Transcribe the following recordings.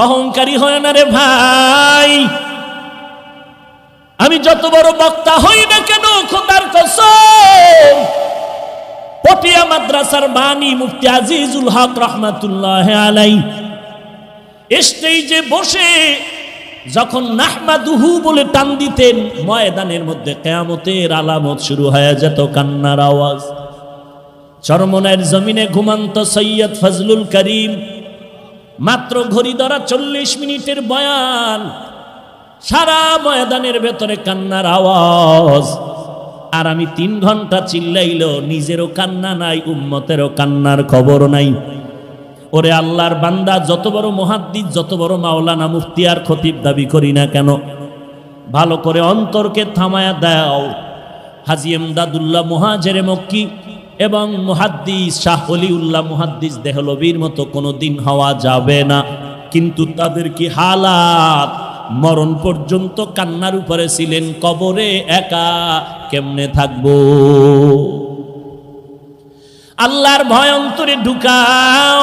অহংকারী হয় না রে ভাই। আমি যত বড় বক্তা হই না কেন, খোদার কসম, পটিয়া মাদ্রাসার বানী মুফতি আজিজুল হক রহমাতুল্লাহ আলাইহি স্টেজে বসে যখন নাহমাদুহু বলে টান দিতেন, ময়দানের মধ্যে কিয়ামতের আলামত শুরু হয়ে যেত, কান্নার আওয়াজ। চরমনায়ের জমিনে ঘুমন্ত সৈয়দ ফজলুল করিম মাত্র ঘড়ি ধরা 40 মিনিটের বয়ান, সারা ময়দানের ভেতরে কান্নার আওয়াজ। আর আমি 3 ঘন্টা চিল্লাইলো, নিজেরও কান্না নাই, উম্মতেরও কান্নার খবর নাই। ওরে আল্লাহর বান্দা, যত বড় মুহাদ্দিস, যত বড় মাওলানা, মুফতি আর খতিব দাবি করি না কেন, ভালো করে অন্তরকে থামায়া দাও। হাজী এমদাদুল্লাহ মুহাজিরে মক্কি এবং মুহাদ্দিস শাহ ওলিউল্লাহ মুহাদ্দিস দেহলভীর মতো কোনোদিন হওয়া যাবে না, কিন্তু তাদের কি হালাত! মরণ পর্যন্ত কান্নার উপরে ছিলেন, কবরে একা কেমনে থাকবো? আল্লাহর ভয় অন্তরে ঢুকাও।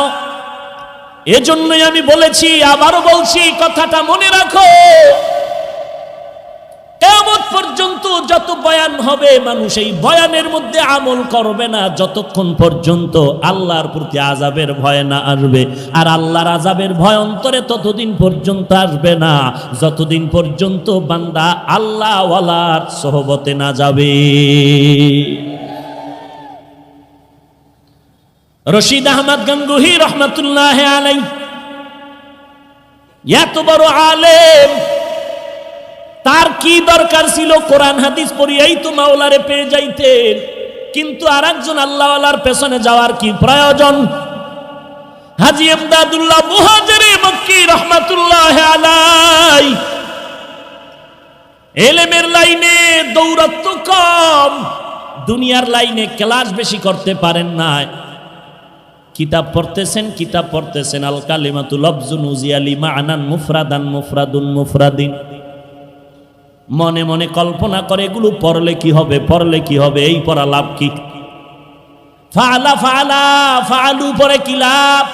এজন্যই আমি বলেছি, আবারও বলছি, কথাটা মনে রাখো। কিয়ামত পর্যন্ত যত বয়ান হবে, মানুষ এই বয়ানের মধ্যে আমল করবে না যতক্ষণ পর্যন্ত আল্লাহর প্রতি আযাবের ভয় না আসবে। আর আল্লাহর আযাবের ভয় অন্তরে ততদিন পর্যন্ত আসবে না যতদিন পর্যন্ত বান্দা আল্লাহ ওয়ালার সোহবতে না যাবে। রশিদ আহমদ গঙ্গুহি রহমাতুল্লাহ আলাইহি এত বড় আলেম, তার কি দরকার ছিল কোরআন হাদিস পড়িয়াই তো মাওলারে পেয়ে যাইতেন, কিন্তু আরেকজন আল্লাহওয়ালার পেছনে যাওয়ার কি প্রয়োজন? হাজী এমদাদুল্লাহ মুহাজিরে মক্কি রহমাতুল্লাহ আলাইহি ইলমের লাইনে দৌরাত্ম কম, দুনিয়ার লাইনে ক্লাস বেশি করতে পারেন না। কিতাব পড়তেছেন আল কালিমাতু লফজুন উজিয়ালি মা'নান মুফরাদান মুফরাদুন মুফরাদিন। মনে মনে কল্পনা করে এগুলো পড়লে কি হবে, এই পড়া লাভ কি? ফাআলু পড়ে কি লাভ?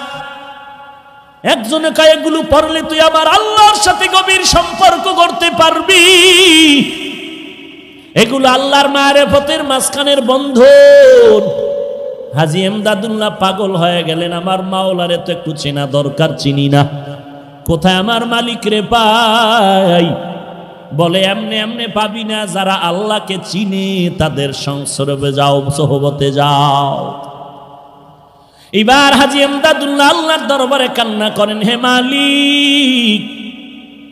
একজনে কয় এগুলো পড়লে তুই আমার আল্লাহর সাথে গভীর সম্পর্ক করতে পারবি, এগুলো আল্লাহর মারিফতের মাঝখানের বন্ধন। হাজী এমদাদুল্লাহ পাগল হয়ে গেলেন, আমার মাওলারে তো একটু চেনা দরকার, চিনি না, কোথায় আমার মালিক রে পাই? বলে এমনে এমনে পাবি না, যারা আল্লাহকে চিনে তাদের সংসর্গে যাও, সোহবতে যাও। এবার হাজী এমদাদুল্লাহ আল্লাহর দরবারে কান্না করেন, হে মালিক,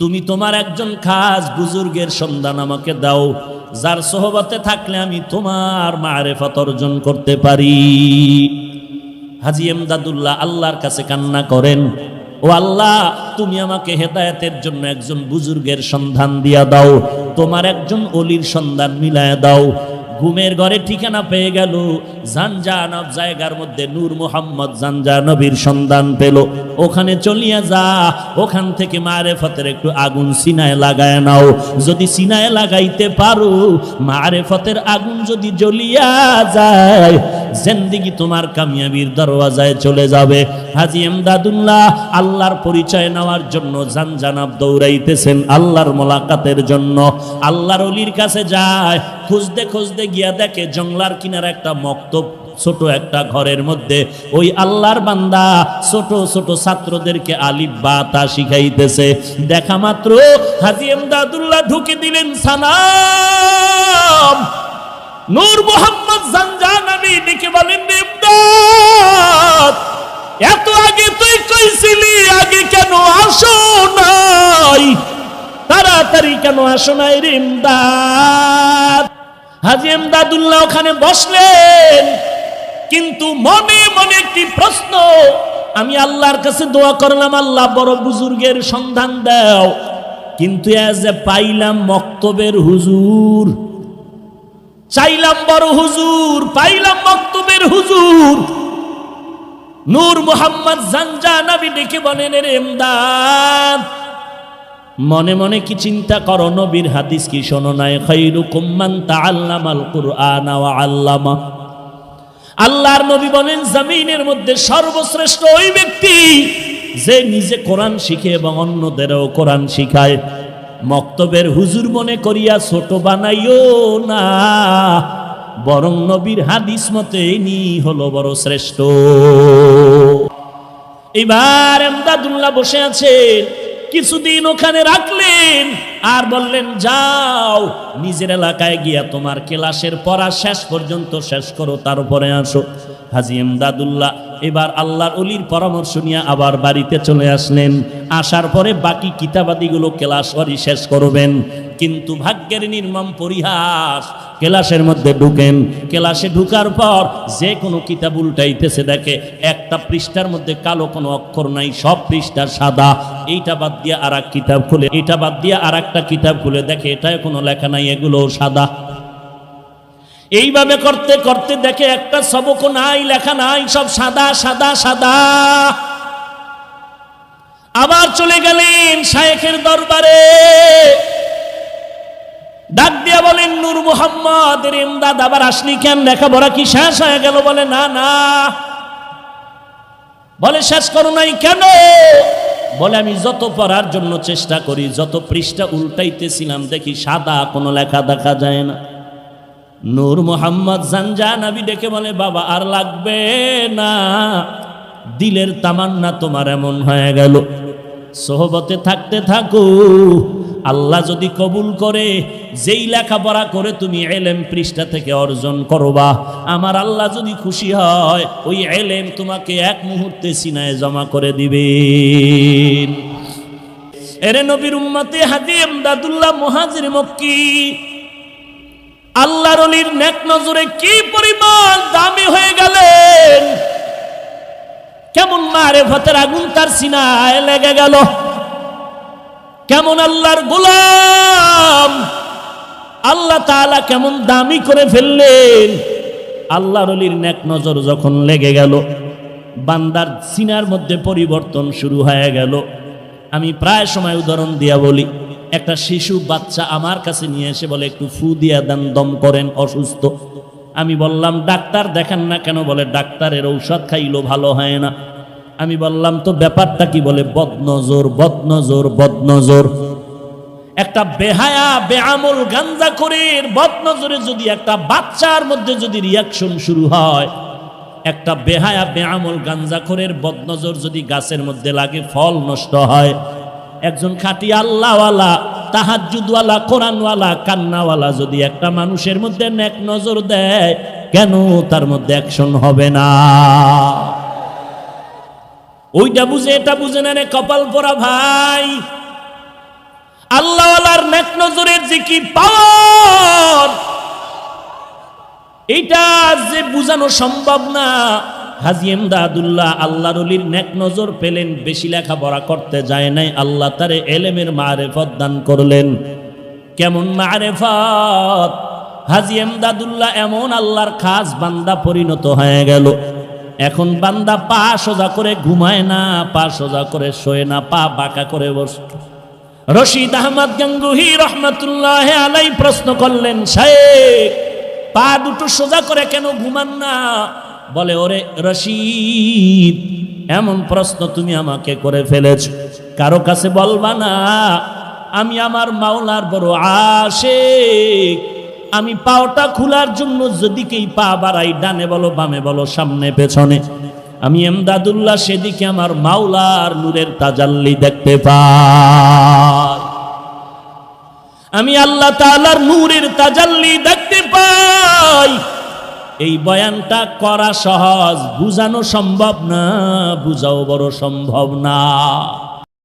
তুমি তোমার একজন খাস বুজুর্গের সন্ধান আমাকে দাও, যার সোহবতে থাকলে আমি তোমার মারিফত অর্জন করতে পারি। হাজী এমদাদুল্লাহ আল্লাহর কাছে কান্না করেন, ও আল্লাহ, তুমি আমাকে হেদায়েতের জন্য একজন বুজুর্গের সন্ধান দিয়া দাও, তোমার একজন ওলির সন্ধান মিলায়া দাও। ঘুমের ঘরে ঠিকানা পেয়ে গেল, জানজানব জায়গার মধ্যে নূর মোহাম্মদ জানজানবীর সন্ধান পেল। ওখানে চলিয়া যা, ওখান থেকে মারিফতের একটু আগুন সিনায় লাগায় নাও। যদি সিনায় লাগাইতে পারো, মারিফতের আগুন যদি জ্বলিয়া যায়, জিন্দেগি তোমার কামিয়াবির দরওয়াজায় চলে যাবে। হাজী এমদাদুল্লাহ আল্লাহর পরিচয় নেওয়ার জন্য জানজানব দৌড়াইতেছেন, আল্লাহর মোলাকাতের জন্য। আল্লাহর ওলির কাছে যায়, খুঁজতে খুঁজতে গিয়া দেখে জংলার কিনারে একটা মক্তব, ছোট একটা ঘরের মধ্যে ওই আল্লাহর বান্দা ছোট ছোট ছাত্রদেরকে আলিফ বা তা শিখাইতেছে। দেখা মাত্র হাজী এমদাদুল্লাহ ঢুকে দিলেন সালাম। নূর মোহাম্মদ জানজানবী ডেকে বলেন, ইমদাদ, এত আগে তুই কইছিলি, আগে কেন আসো নাই? তাড়াতাড়ি কেন আসো নাই রে ইমদাদ? হাজী এমদাদুল্লাহ ওখানে বসলেন, কিন্তু মনে মনে একটি প্রশ্ন, আমি আল্লাহর কাছে দোয়া করলাম, আল্লাহ বড় বুজুর্গের সন্ধান দাও, কিন্তু যে পাইলাম মক্তবের হুজুর, চাইলাম বড় হুজুর, পাইলাম মক্তবের হুজুর। নূর মোহাম্মদ জানজানবী ডেকে বলেন, রে ইমদাদ, মনে মনে কি চিন্তা করো, নবীর হাদিস কি শোনো নাই? খায়রুকুম মান তাআল্লামাল কুরআনা ওয়া আল্লামা। আল্লাহর নবী বলেন, জমিনের মধ্যে সর্বশ্রেষ্ঠ ওই ব্যক্তি যে নিজে কোরআন শিখে এবং অন্যদেরও কোরআন শিখায়। মক্তবের হুজুর মনে করিয়া ছোট বানাইও না, বরং নবীর হাদিস মতে ইনি হলো বড় শ্রেষ্ঠ। এবার এমদাদুল্লাহ বসে আছেন, কিছুদিন ওখানে রাখলেন আর বললেন যাও নিজের এলাকায় গিয়া তোমার ক্লাসের পড়া শেষ পর্যন্ত শেষ করো, তারপরে আসো। হাজী এমদাদুল্লাহ এবার আল্লাহর ওলির পরামর্শ নিয়ে আবার বাড়িতে চলে আসলেন। আসার পরে বাকি কিতাবাদিগুলো ক্লাস শেষ করবেন, কিন্তু ভাগ্যের নির্মম পরিহাস, ক্লাসের মধ্যে ঢুকেন, ক্লাসে ঢুকার পর যে কোনো কিতাব উল্টাইতেছে, দেখে একটা পৃষ্ঠার মধ্যে কালো কোনো অক্ষর নাই, সব পৃষ্ঠা সাদা। এইটা বাদ দিয়ে আর এক কিতাব খুলে, এটা বাদ দিয়ে আর একটা কিতাব খুলে দেখে এটায় কোনো লেখা নাই, এগুলো সাদা। এইভাবে করতে করতে দেখে একটা সবক নাই, লেখা নাই, সব সাদা সাদা সাদা। আবার চলে গেলেন শায়েখের দরবারে, ডাক দিয়া বলেন নূর মোহাম্মদ এমদাদ আবার আসলি কেন, লেখাপড়া কি শেষ হয়ে গেল? বলে না না। বলে শেষ করো নাই কেন? বলে আমি যত পড়ার জন্য চেষ্টা করি, যত পৃষ্ঠা উল্টাইতেছিলাম দেখি সাদা, কোনো লেখা দেখা যায় না। নূর মোহাম্মদ জানজানবী ডেকে বলে বাবা আর লাগবে না, দিলের তামান্না তোমার এমন হয়ে গেল, সোহবতে থাকতে থাকো, আল্লাহ যদি কবুল করে যেই লেখাপড়া করে তুমি এলেম পৃষ্ঠা থেকে অর্জন করবা, আমার আল্লাহ যদি খুশি হয় ওই এলেম তোমাকে এক মুহূর্তে সিনায় জমা করে দিবেন। এরে নবীর উম্মতে হাজী এমদাদুল্লাহ মুহাজির মক্কি আল্লাহর ওলির নেক নজরে কি পরিমাণ দামি হয়ে গেলেন, কেমন মারেফতের আগুন তার সিনায় লেগে গেল, কেমন আল্লাহর গোলাম, আল্লাহ তাআলা কেমন দামি করে ফেললেন। আল্লাহর ওলির নেক নজর যখন লেগে গেল, বান্দার সিনার মধ্যে পরিবর্তন শুরু হয়ে গেল। আমি প্রায় সময় উদাহরণ দিয়া বলি, একটা শিশু বাচ্চা আমার কাছে নিয়ে এসে বলে একটু ফু দিয়া দেন, দম করেন, অসুস্থ। আমি বললাম ডাক্তার দেখান না কেন? বলে ডাক্তারের ঔষধ খাইলো ভালো হয় না। আমি বললাম তো ব্যাপারটা কি? বলে বদনজর বদনজর বদনজর। একটা বেহায়া বেআমল গাঞ্জাখোরের বদনজরে যদি একটা বাচ্চার মধ্যে যদি রিয়াকশন শুরু হয়, একটা বেহায়া বেআমল গাঞ্জাখোরের বদনজর যদি গাছের মধ্যে লাগে ফল নষ্ট হয়। একজন খাঁটি আল্লাহওয়ালা, তাহাজ্জুদওয়ালা, কোরআনওয়ালা, কান্নাওয়ালা যদি একটা মানুষের মধ্যে নেক নজর দেয়, কেন তার মধ্যে অ্যাকশন হবে না? ওইটা বুঝে এটা বুঝে না রে কপাল পোড়া ভাই। আল্লাহওয়ালার নেক নজরের যে কি পাওয়ার, এইটা যে বুঝানো সম্ভব না। হাজী এমদাদুল্লাহ আল্লাহর ওলির নেক নজর পেলেন, বেশি লেখাপড়া করতে যায় নাই, আল্লাহ তারে এলেমের মারেফত দান করলেন। কেমন মারেফত! হাজী এমদাদুল্লাহ এমন আল্লাহর খাস বান্দা পরিণত হয়ে গেল। এখন বান্দা পা সোজা করে ঘুমায় না, পা সোজা করে শোয় না, পা বাঁকা করে বসে। রশিদ আহমদ গঙ্গুহি রহমতুল্লাহ আলাই প্রশ্ন করলেন, শায়েখ পা দুটো সোজা করে কেন ঘুমান না? বলে ওরে রশিদ, এমন প্রশ্ন তুমি আমাকে করে ফেলেছ, কারো কাছে বলবা না। আমি আমার মাওলার বড় আশিক, আমি পাওটা খোলার জন্য যেদিকেই পা বাড়াই, ডানে বলো বামে বলো সামনে পেছনে, আমি এমদাদুল্লাহ সেদিকে আমার মাওলার নূরের তাজাল্লি দেখতে পাই। আমি আল্লাহ তাআলার নূরের তাজাল্লি দেখতে পাই। এই বয়ানটা করা সহজ, বুঝানো সম্ভব না, বুঝাও বড় সম্ভব না।